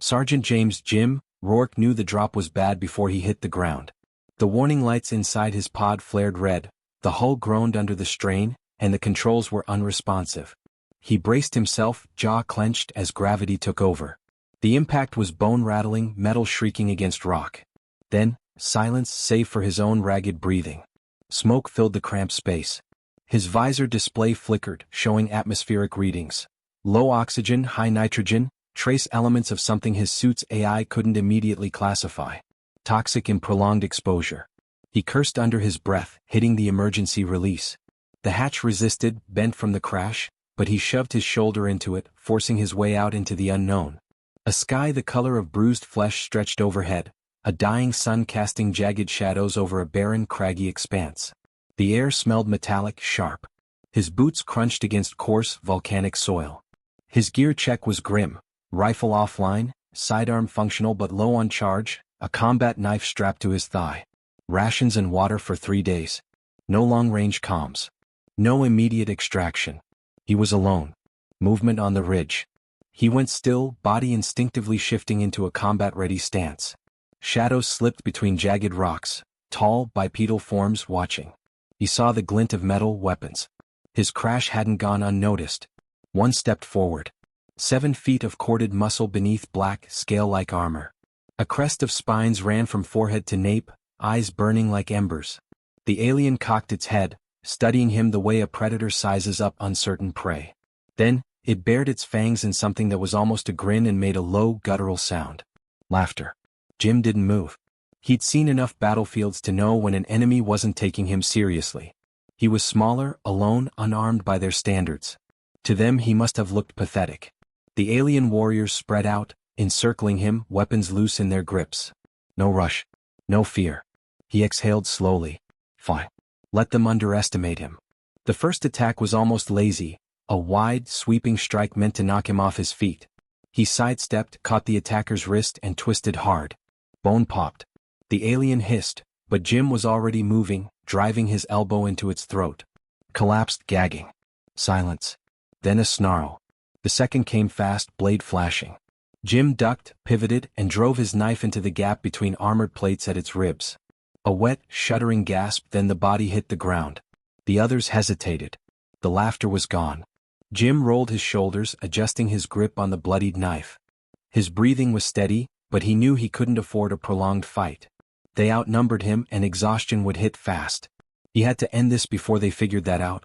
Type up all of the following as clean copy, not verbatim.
Sergeant James Jim Rourke knew the drop was bad before he hit the ground. The warning lights inside his pod flared red, the hull groaned under the strain, and the controls were unresponsive. He braced himself, jaw clenched as gravity took over. The impact was bone-rattling, metal shrieking against rock. Then, silence save for his own ragged breathing. Smoke filled the cramped space. His visor display flickered, showing atmospheric readings. Low oxygen, high nitrogen, trace elements of something his suit's AI couldn't immediately classify. Toxic in prolonged exposure. He cursed under his breath, hitting the emergency release. The hatch resisted, bent from the crash, but he shoved his shoulder into it, forcing his way out into the unknown. A sky the color of bruised flesh stretched overhead, a dying sun casting jagged shadows over a barren, craggy expanse. The air smelled metallic, sharp. His boots crunched against coarse, volcanic soil. His gear check was grim. Rifle offline, sidearm functional but low on charge, a combat knife strapped to his thigh. Rations and water for 3 days. No long-range comms. No immediate extraction. He was alone. Movement on the ridge. He went still, body instinctively shifting into a combat-ready stance. Shadows slipped between jagged rocks, tall, bipedal forms watching. He saw the glint of metal weapons. His crash hadn't gone unnoticed. One stepped forward. 7 feet of corded muscle beneath black, scale-like armor. A crest of spines ran from forehead to nape, eyes burning like embers. The alien cocked its head, studying him the way a predator sizes up uncertain prey. Then, it bared its fangs in something that was almost a grin and made a low, guttural sound. Laughter. Jim didn't move. He'd seen enough battlefields to know when an enemy wasn't taking him seriously. He was smaller, alone, unarmed by their standards. To them he must have looked pathetic. The alien warriors spread out, encircling him, weapons loose in their grips. No rush. No fear. He exhaled slowly. Fine. Let them underestimate him. The first attack was almost lazy, a wide, sweeping strike meant to knock him off his feet. He sidestepped, caught the attacker's wrist and twisted hard. Bone popped. The alien hissed, but Jim was already moving, driving his elbow into its throat. Collapsed, gagging. Silence. Then a snarl. The second came fast, blade flashing. Jim ducked, pivoted, and drove his knife into the gap between armored plates at its ribs. A wet, shuddering gasp, then the body hit the ground. The others hesitated. The laughter was gone. Jim rolled his shoulders, adjusting his grip on the bloodied knife. His breathing was steady, but he knew he couldn't afford a prolonged fight. They outnumbered him and exhaustion would hit fast. He had to end this before they figured that out.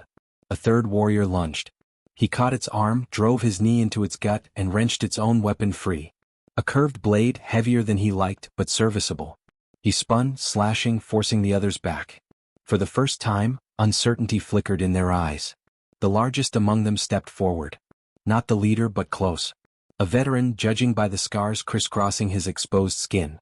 A third warrior lunged. He caught its arm, drove his knee into its gut, and wrenched its own weapon free. A curved blade, heavier than he liked, but serviceable. He spun, slashing, forcing the others back. For the first time, uncertainty flickered in their eyes. The largest among them stepped forward. Not the leader but close. A veteran, judging by the scars crisscrossing his exposed skin.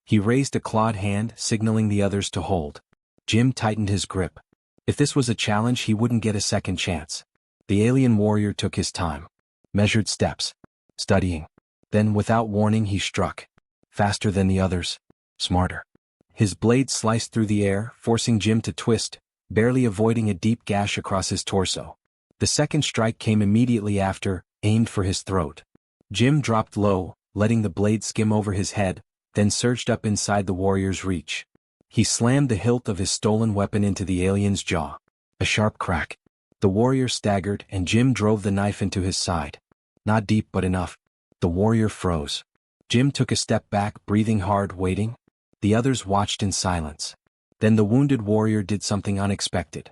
He raised a clawed hand, signaling the others to hold. Jim tightened his grip. If this was a challenge, he wouldn't get a second chance. The alien warrior took his time. Measured steps. Studying. Then, without warning, he struck. Faster than the others. Smarter. His blade sliced through the air, forcing Jim to twist, barely avoiding a deep gash across his torso. The second strike came immediately after, aimed for his throat. Jim dropped low, letting the blade skim over his head, then surged up inside the warrior's reach. He slammed the hilt of his stolen weapon into the alien's jaw. A sharp crack. The warrior staggered and Jim drove the knife into his side. Not deep but enough. The warrior froze. Jim took a step back, breathing hard, waiting. The others watched in silence. Then the wounded warrior did something unexpected.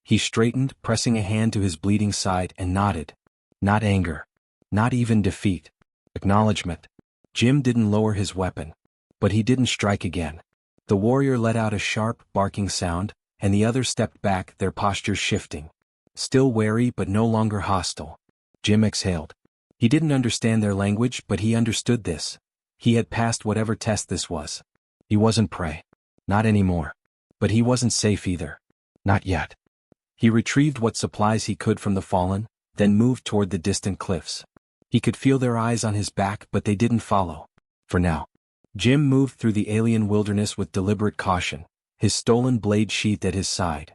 He straightened, pressing a hand to his bleeding side, and nodded. Not anger. Not even defeat. Acknowledgement. Jim didn't lower his weapon. But he didn't strike again. The warrior let out a sharp, barking sound, and the others stepped back, their postures shifting. Still wary but no longer hostile. Jim exhaled. He didn't understand their language, but he understood this. He had passed whatever test this was. He wasn't prey. Not anymore. But he wasn't safe either. Not yet. He retrieved what supplies he could from the fallen, then moved toward the distant cliffs. He could feel their eyes on his back, but they didn't follow. For now. Jim moved through the alien wilderness with deliberate caution, his stolen blade sheathed at his side.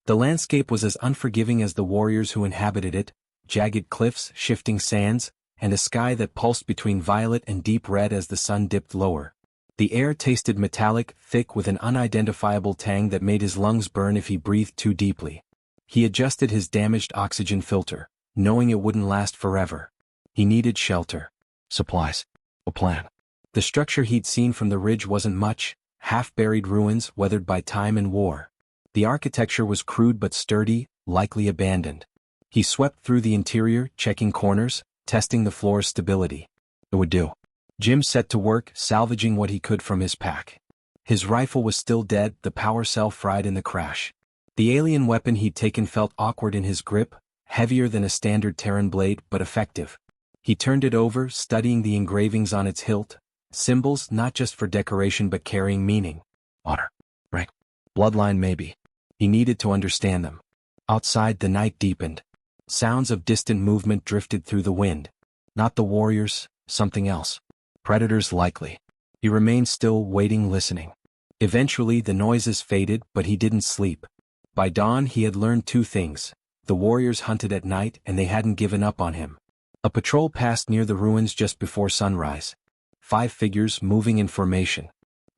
The landscape was as unforgiving as the warriors who inhabited it, jagged cliffs, shifting sands, and a sky that pulsed between violet and deep red as the sun dipped lower. The air tasted metallic, thick with an unidentifiable tang that made his lungs burn if he breathed too deeply. He adjusted his damaged oxygen filter, knowing it wouldn't last forever. He needed shelter. Supplies. A plan. The structure he'd seen from the ridge wasn't much, half-buried ruins weathered by time and war. The architecture was crude but sturdy, likely abandoned. He swept through the interior, checking corners, testing the floor's stability. It would do. Jim set to work, salvaging what he could from his pack. His rifle was still dead, the power cell fried in the crash. The alien weapon he'd taken felt awkward in his grip, heavier than a standard Terran blade but effective. He turned it over, studying the engravings on its hilt, symbols not just for decoration but carrying meaning. Honor. Rank. Bloodline maybe. He needed to understand them. Outside the night deepened. Sounds of distant movement drifted through the wind. Not the warriors, something else. Predators likely. He remained still, waiting, listening. Eventually the noises faded, but he didn't sleep. By dawn he had learned two things. The warriors hunted at night and they hadn't given up on him. A patrol passed near the ruins just before sunrise. 5 figures moving in formation.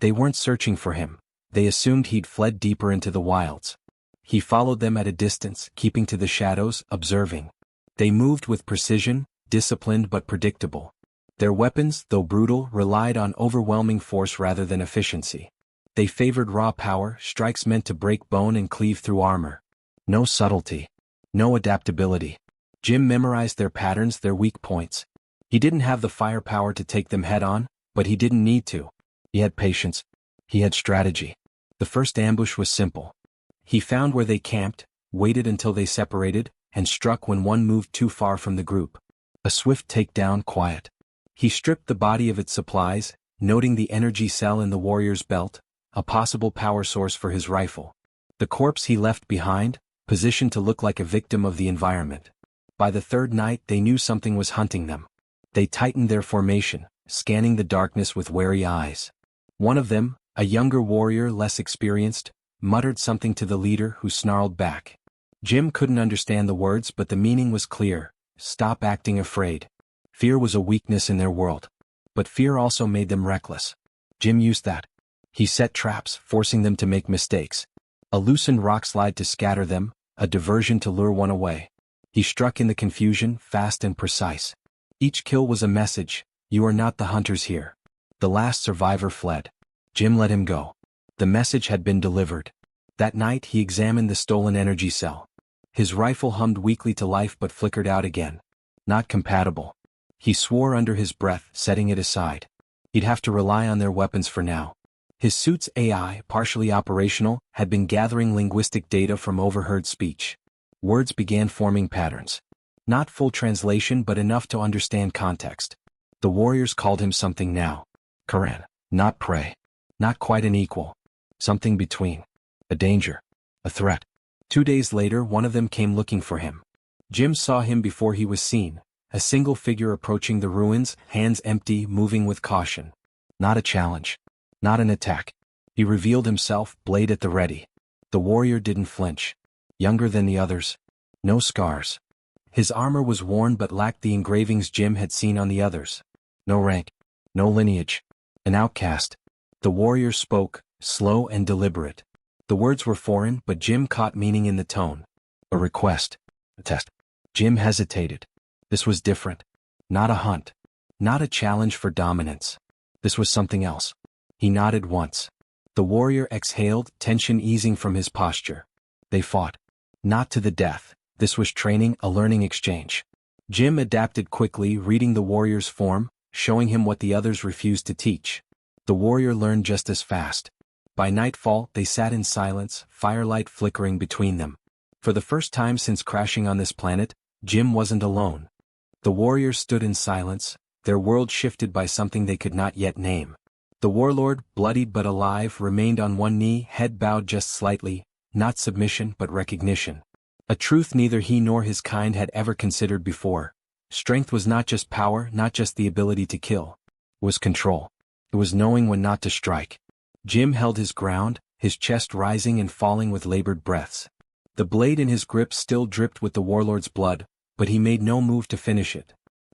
They weren't searching for him. They assumed he'd fled deeper into the wilds. He followed them at a distance, keeping to the shadows, observing. They moved with precision, disciplined but predictable. Their weapons, though brutal, relied on overwhelming force rather than efficiency. They favored raw power, strikes meant to break bone and cleave through armor. No subtlety. No adaptability. Jim memorized their patterns, their weak points. He didn't have the firepower to take them head-on, but he didn't need to. He had patience. He had strategy. The first ambush was simple. He found where they camped, waited until they separated, and struck when one moved too far from the group. A swift takedown, quiet. He stripped the body of its supplies, noting the energy cell in the warrior's belt, a possible power source for his rifle. The corpse he left behind, positioned to look like a victim of the environment. By the third night they knew something was hunting them. They tightened their formation, scanning the darkness with wary eyes. One of them, a younger warrior less experienced, muttered something to the leader who snarled back. Jim couldn't understand the words but the meaning was clear. Stop acting afraid. Fear was a weakness in their world. But fear also made them reckless. Jim used that. He set traps, forcing them to make mistakes. A loosened rockslide to scatter them, a diversion to lure one away. He struck in the confusion, fast and precise. Each kill was a message. You are not the hunters here. The last survivor fled. Jim let him go. The message had been delivered. That night he examined the stolen energy cell. His rifle hummed weakly to life but flickered out again. Not compatible. He swore under his breath, setting it aside. He'd have to rely on their weapons for now. His suit's AI, partially operational, had been gathering linguistic data from overheard speech. Words began forming patterns. Not full translation but enough to understand context. The warriors called him something now. Karan. Not prey. Not quite an equal. Something between. A danger. A threat. 2 days later one of them came looking for him. Jim saw him before he was seen. A single figure approaching the ruins, hands empty, moving with caution. Not a challenge. Not an attack. He revealed himself, blade at the ready. The warrior didn't flinch. Younger than the others. No scars. His armor was worn but lacked the engravings Jim had seen on the others. No rank. No lineage. An outcast. The warrior spoke, slow and deliberate. The words were foreign but Jim caught meaning in the tone. A request. A test. Jim hesitated. This was different. Not a hunt. Not a challenge for dominance. This was something else. He nodded once. The warrior exhaled, tension easing from his posture. They fought. Not to the death. This was training, a learning exchange. Jim adapted quickly, reading the warrior's form, showing him what the others refused to teach. The warrior learned just as fast. By nightfall, they sat in silence, firelight flickering between them. For the first time since crashing on this planet, Jim wasn't alone. The warriors stood in silence, their world shifted by something they could not yet name. The warlord, bloodied but alive, remained on one knee, head bowed just slightly, not submission but recognition. A truth neither he nor his kind had ever considered before. Strength was not just power, not just the ability to kill. It was control. It was knowing when not to strike. Jim held his ground, his chest rising and falling with labored breaths. The blade in his grip still dripped with the warlord's blood, but he made no move to finish it.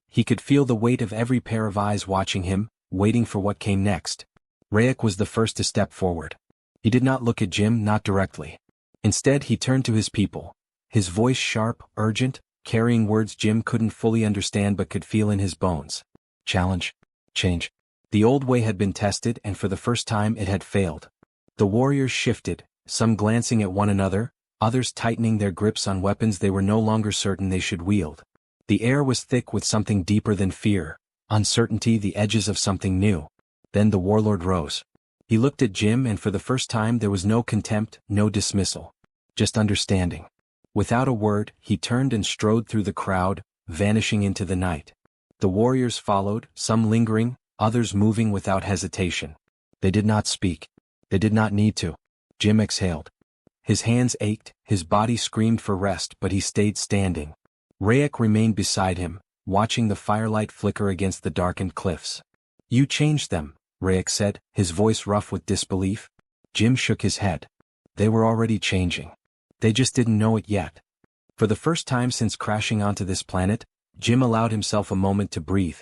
He could feel the weight of every pair of eyes watching him, waiting for what came next. Rourke was the first to step forward. He did not look at Jim, not directly. Instead he turned to his people. His voice sharp, urgent, carrying words Jim couldn't fully understand but could feel in his bones. Challenge. Change. The old way had been tested and for the first time it had failed. The warriors shifted, some glancing at one another, others tightening their grips on weapons they were no longer certain they should wield. The air was thick with something deeper than fear, uncertainty, the edges of something new. Then the warlord rose. He looked at Jim and for the first time there was no contempt, no dismissal. Just understanding. Without a word, he turned and strode through the crowd, vanishing into the night. The warriors followed, some lingering, others moving without hesitation. They did not speak. They did not need to. Jim exhaled. His hands ached, his body screamed for rest, but he stayed standing. Rourke remained beside him, watching the firelight flicker against the darkened cliffs. You changed them, Rourke said, his voice rough with disbelief. Jim shook his head. They were already changing. They just didn't know it yet. For the first time since crashing onto this planet, Jim allowed himself a moment to breathe.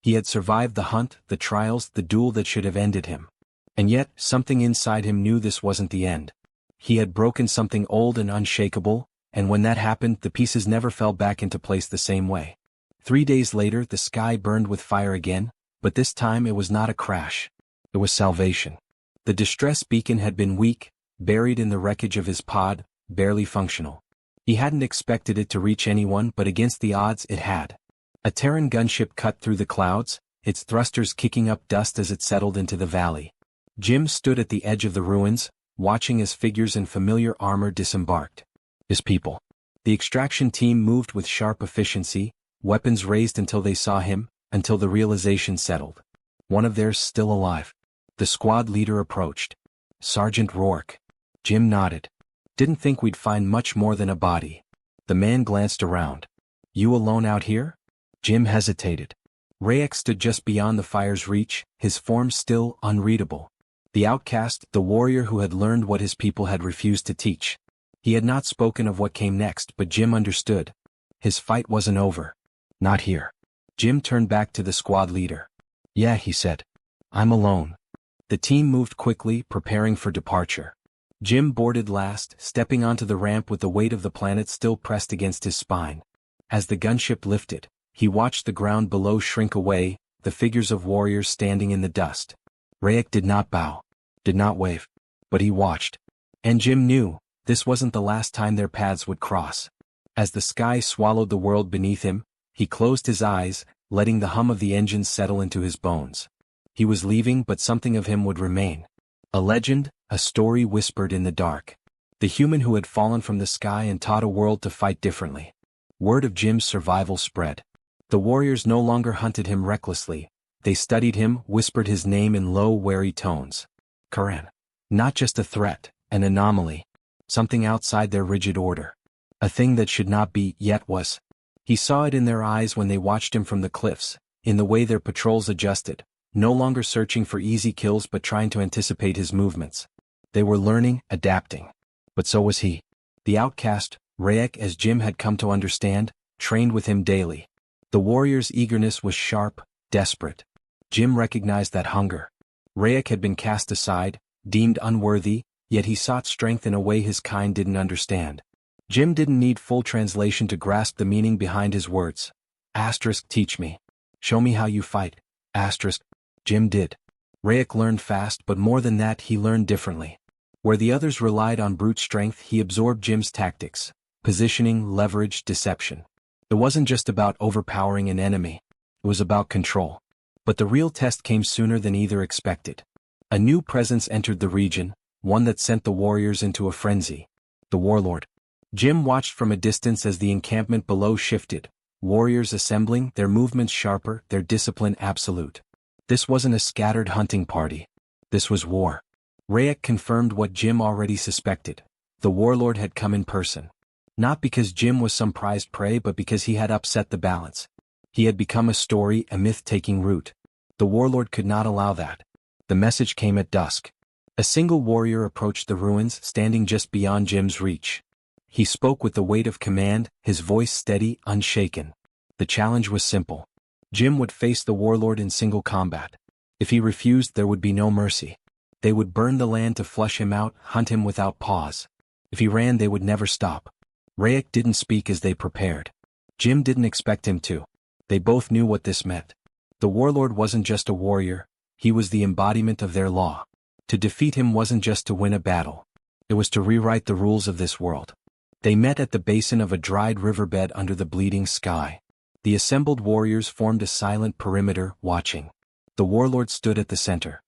He had survived the hunt, the trials, the duel that should have ended him. And yet, something inside him knew this wasn't the end. He had broken something old and unshakable, and when that happened the pieces never fell back into place the same way. 3 days later the sky burned with fire again, but this time it was not a crash. It was salvation. The distress beacon had been weak, buried in the wreckage of his pod, barely functional. He hadn't expected it to reach anyone, but against the odds it had. A Terran gunship cut through the clouds, its thrusters kicking up dust as it settled into the valley. Jim stood at the edge of the ruins, watching as figures in familiar armor disembarked. His people. The extraction team moved with sharp efficiency, weapons raised until they saw him, until the realization settled. One of theirs still alive. The squad leader approached. Sergeant Rourke. Jim nodded. Didn't think we'd find much more than a body. The man glanced around. You alone out here? Jim hesitated. Rourke stood just beyond the fire's reach, his form still unreadable. The outcast, the warrior who had learned what his people had refused to teach. He had not spoken of what came next, but Jim understood. His fight wasn't over. Not here. Jim turned back to the squad leader. Yeah, he said. I'm alone. The team moved quickly, preparing for departure. Jim boarded last, stepping onto the ramp with the weight of the planet still pressed against his spine. As the gunship lifted, he watched the ground below shrink away, the figures of warriors standing in the dust. Rourke did not bow, did not wave, but he watched. And Jim knew, this wasn't the last time their paths would cross. As the sky swallowed the world beneath him, he closed his eyes, letting the hum of the engines settle into his bones. He was leaving, but something of him would remain. A legend, a story whispered in the dark. The human who had fallen from the sky and taught a world to fight differently. Word of Jim's survival spread. The warriors no longer hunted him recklessly. They studied him, whispered his name in low, wary tones. Terran. Not just a threat, an anomaly. Something outside their rigid order. A thing that should not be, yet was. He saw it in their eyes when they watched him from the cliffs, in the way their patrols adjusted, no longer searching for easy kills but trying to anticipate his movements. They were learning, adapting. But so was he. The outcast, Rourke, as Jim had come to understand, trained with him daily. The warrior's eagerness was sharp, desperate. Jim recognized that hunger. Rourke had been cast aside, deemed unworthy, yet he sought strength in a way his kind didn't understand. Jim didn't need full translation to grasp the meaning behind his words. Teach me. Show me how you fight. Jim did. Rourke learned fast, but more than that he learned differently. Where the others relied on brute strength, he absorbed Jim's tactics, positioning, leverage, deception. It wasn't just about overpowering an enemy. It was about control. But the real test came sooner than either expected. A new presence entered the region, one that sent the warriors into a frenzy. The warlord. Jim watched from a distance as the encampment below shifted, warriors assembling, their movements sharper, their discipline absolute. This wasn't a scattered hunting party. This was war. Rourke confirmed what Jim already suspected. The warlord had come in person. Not because Jim was some prized prey, but because he had upset the balance. He had become a story, a myth taking root. The warlord could not allow that. The message came at dusk. A single warrior approached the ruins, standing just beyond Jim's reach. He spoke with the weight of command, his voice steady, unshaken. The challenge was simple. Jim would face the warlord in single combat. If he refused, there would be no mercy. They would burn the land to flush him out, hunt him without pause. If he ran, they would never stop. Rourke didn't speak as they prepared. Jim didn't expect him to. They both knew what this meant. The warlord wasn't just a warrior, he was the embodiment of their law. To defeat him wasn't just to win a battle. It was to rewrite the rules of this world. They met at the basin of a dried riverbed under the bleeding sky. The assembled warriors formed a silent perimeter, watching. The warlord stood at the center.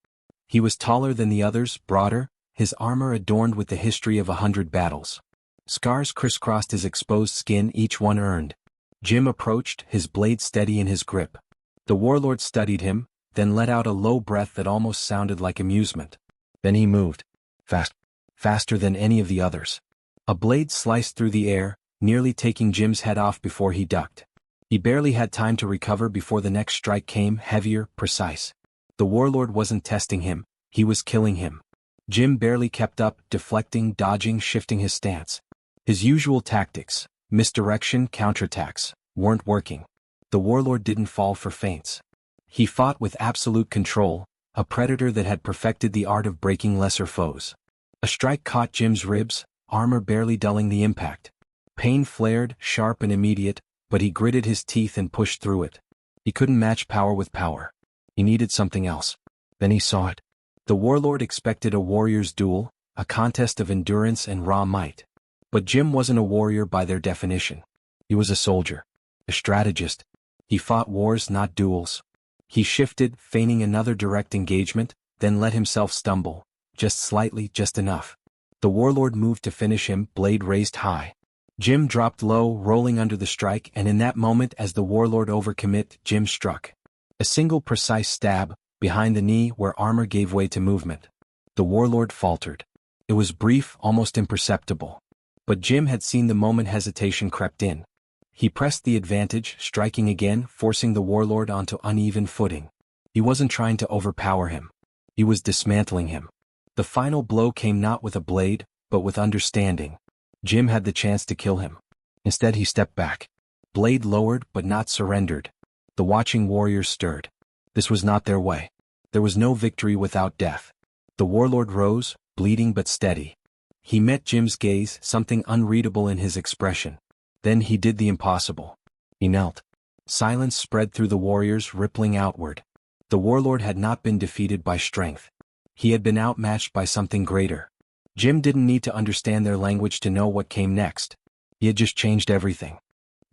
He was taller than the others, broader, his armor adorned with the history of 100 battles. Scars crisscrossed his exposed skin, each one earned. Jim approached, his blade steady in his grip. The warlord studied him, then let out a low breath that almost sounded like amusement. Then he moved. Faster than any of the others. A blade sliced through the air, nearly taking Jim's head off before he ducked. He barely had time to recover before the next strike came, heavier, precise. The warlord wasn't testing him, he was killing him. Jim barely kept up, deflecting, dodging, shifting his stance. His usual tactics, misdirection, counterattacks, weren't working. The warlord didn't fall for feints. He fought with absolute control, a predator that had perfected the art of breaking lesser foes. A strike caught Jim's ribs, armor barely dulling the impact. Pain flared, sharp and immediate, but he gritted his teeth and pushed through it. He couldn't match power with power. He needed something else. Then he saw it. The warlord expected a warrior's duel, a contest of endurance and raw might. But Jim wasn't a warrior by their definition. He was a soldier. A strategist. He fought wars, not duels. He shifted, feigning another direct engagement, then let himself stumble. Just slightly, just enough. The warlord moved to finish him, blade raised high. Jim dropped low, rolling under the strike, and in that moment as the warlord overcommit, Jim struck. A single precise stab, behind the knee where armor gave way to movement. The warlord faltered. It was brief, almost imperceptible. But Jim had seen the moment hesitation crept in. He pressed the advantage, striking again, forcing the warlord onto uneven footing. He wasn't trying to overpower him. He was dismantling him. The final blow came not with a blade, but with understanding. Jim had the chance to kill him. Instead he stepped back. Blade lowered, but not surrendered. The watching warriors stirred. This was not their way. There was no victory without death. The warlord rose, bleeding but steady. He met Jim's gaze, something unreadable in his expression. Then he did the impossible. He knelt. Silence spread through the warriors, rippling outward. The warlord had not been defeated by strength. He had been outmatched by something greater. Jim didn't need to understand their language to know what came next. He had just changed everything.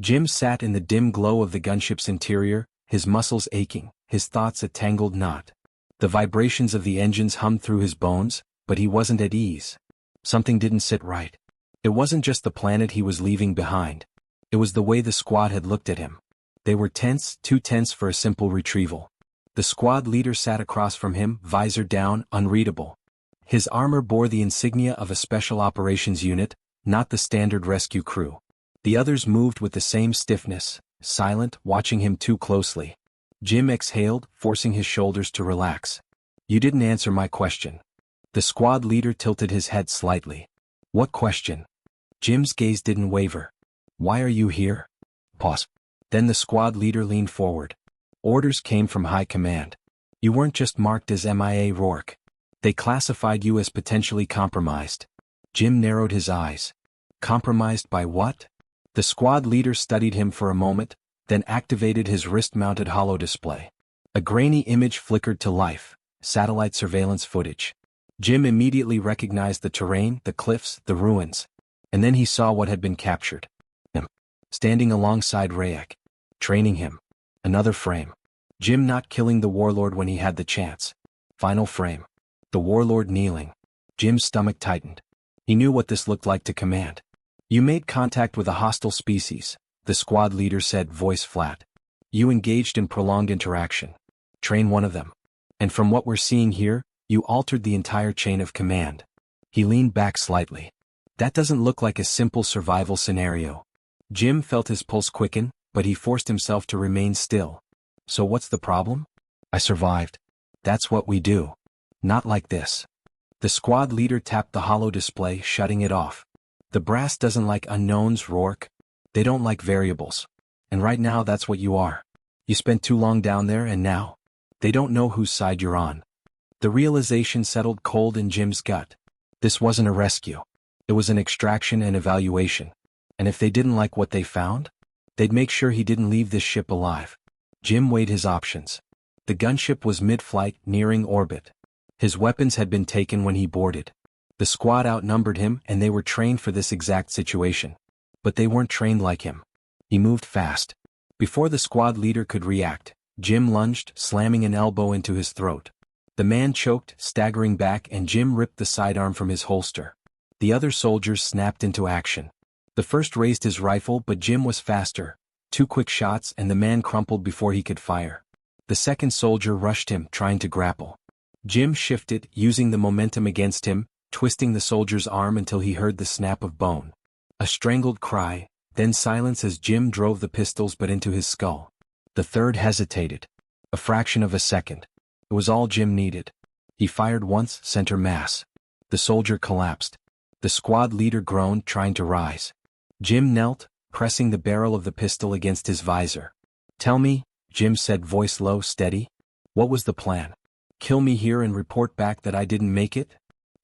Jim sat in the dim glow of the gunship's interior, his muscles aching, his thoughts a tangled knot. The vibrations of the engines hummed through his bones, but he wasn't at ease. Something didn't sit right. It wasn't just the planet he was leaving behind. It was the way the squad had looked at him. They were tense, too tense for a simple retrieval. The squad leader sat across from him, visor down, unreadable. His armor bore the insignia of a special operations unit, not the standard rescue crew. The others moved with the same stiffness, silent, watching him too closely. Jim exhaled, forcing his shoulders to relax. "You didn't answer my question." The squad leader tilted his head slightly. "What question?" Jim's gaze didn't waver. "Why are you here?" Pause. Then the squad leader leaned forward. "Orders came from high command. You weren't just marked as MIA Rourke. They classified you as potentially compromised." Jim narrowed his eyes. "Compromised by what?" The squad leader studied him for a moment, then activated his wrist-mounted holodisplay. A grainy image flickered to life, satellite surveillance footage. Jim immediately recognized the terrain, the cliffs, the ruins. And then he saw what had been captured. Him. Standing alongside Rourke. Training him. Another frame. Jim not killing the warlord when he had the chance. Final frame. The warlord kneeling. Jim's stomach tightened. He knew what this looked like to command. "You made contact with a hostile species," the squad leader said, voice flat. "You engaged in prolonged interaction. Train one of them. And from what we're seeing here, you altered the entire chain of command." He leaned back slightly. "That doesn't look like a simple survival scenario." Jim felt his pulse quicken, but he forced himself to remain still. "So what's the problem?" "I survived." "That's what we do. Not like this." The squad leader tapped the holo display, shutting it off. "The brass doesn't like unknowns, Rourke. They don't like variables. And right now that's what you are. You spent too long down there and now? They don't know whose side you're on. The realization settled cold in Jim's gut. This wasn't a rescue. It was an extraction and evaluation. And if they didn't like what they found, they'd make sure he didn't leave this ship alive. Jim weighed his options. The gunship was mid-flight, nearing orbit. His weapons had been taken when he boarded. The squad outnumbered him and they were trained for this exact situation. But they weren't trained like him. He moved fast. Before the squad leader could react, Jim lunged, slamming an elbow into his throat. The man choked, staggering back, and Jim ripped the sidearm from his holster. The other soldiers snapped into action. The first raised his rifle, but Jim was faster. 2 quick shots and the man crumpled before he could fire. The second soldier rushed him, trying to grapple. Jim shifted, using the momentum against him, twisting the soldier's arm until he heard the snap of bone. A strangled cry, then silence as Jim drove the pistols but into his skull. The third hesitated. A fraction of a second. It was all Jim needed. He fired once, center mass. The soldier collapsed. The squad leader groaned, trying to rise. Jim knelt, pressing the barrel of the pistol against his visor. "Tell me," Jim said, voice low, steady. "What was the plan? Kill me here and report back that I didn't make it?"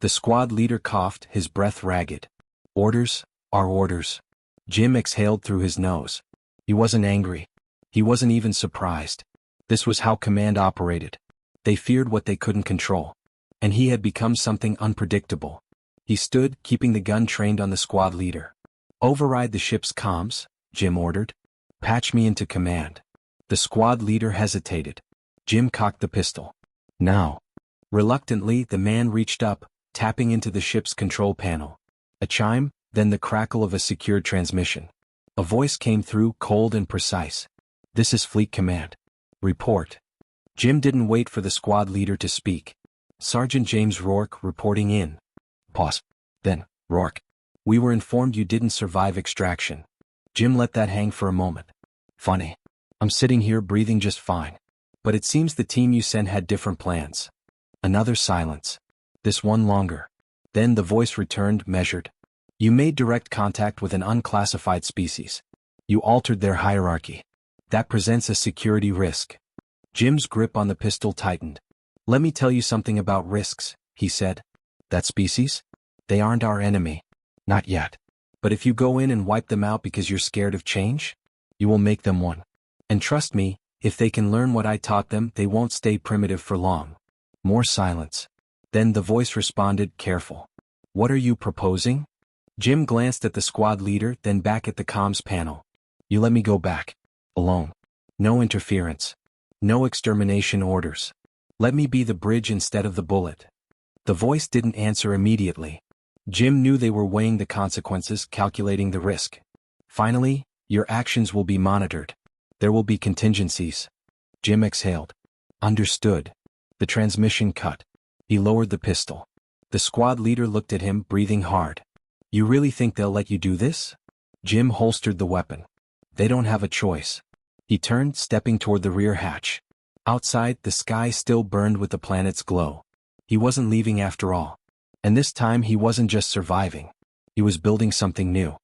The squad leader coughed, his breath ragged. "Orders are orders." Jim exhaled through his nose. He wasn't angry. He wasn't even surprised. This was how command operated. They feared what they couldn't control. And he had become something unpredictable. He stood, keeping the gun trained on the squad leader. "Override the ship's comms," Jim ordered. "Patch me into command." The squad leader hesitated. Jim cocked the pistol. "Now." Reluctantly, the man reached up, tapping into the ship's control panel. A chime, then the crackle of a secured transmission. A voice came through, cold and precise. "This is Fleet Command. Report." Jim didn't wait for the squad leader to speak. "Sergeant James Rourke reporting in." Pause. Then, "Rourke. We were informed you didn't survive extraction." Jim let that hang for a moment. "Funny. I'm sitting here breathing just fine. But it seems the team you sent had different plans." Another silence. This one longer. Then the voice returned, measured. "You made direct contact with an unclassified species. You altered their hierarchy. That presents a security risk." Jim's grip on the pistol tightened. "Let me tell you something about risks," he said. "That species? They aren't our enemy. Not yet. But if you go in and wipe them out because you're scared of change, you will make them one. And trust me, if they can learn what I taught them, they won't stay primitive for long." More silence. Then the voice responded, careful. "What are you proposing?" Jim glanced at the squad leader, then back at the comms panel. "You let me go back. Alone. No interference. No extermination orders. Let me be the bridge instead of the bullet." The voice didn't answer immediately. Jim knew they were weighing the consequences, calculating the risk. "Finally, your actions will be monitored. There will be contingencies." Jim exhaled. "Understood." The transmission cut. He lowered the pistol. The squad leader looked at him, breathing hard. "You really think they'll let you do this?" Jim holstered the weapon. "They don't have a choice." He turned, stepping toward the rear hatch. Outside, the sky still burned with the planet's glow. He wasn't leaving after all. And this time he wasn't just surviving. He was building something new.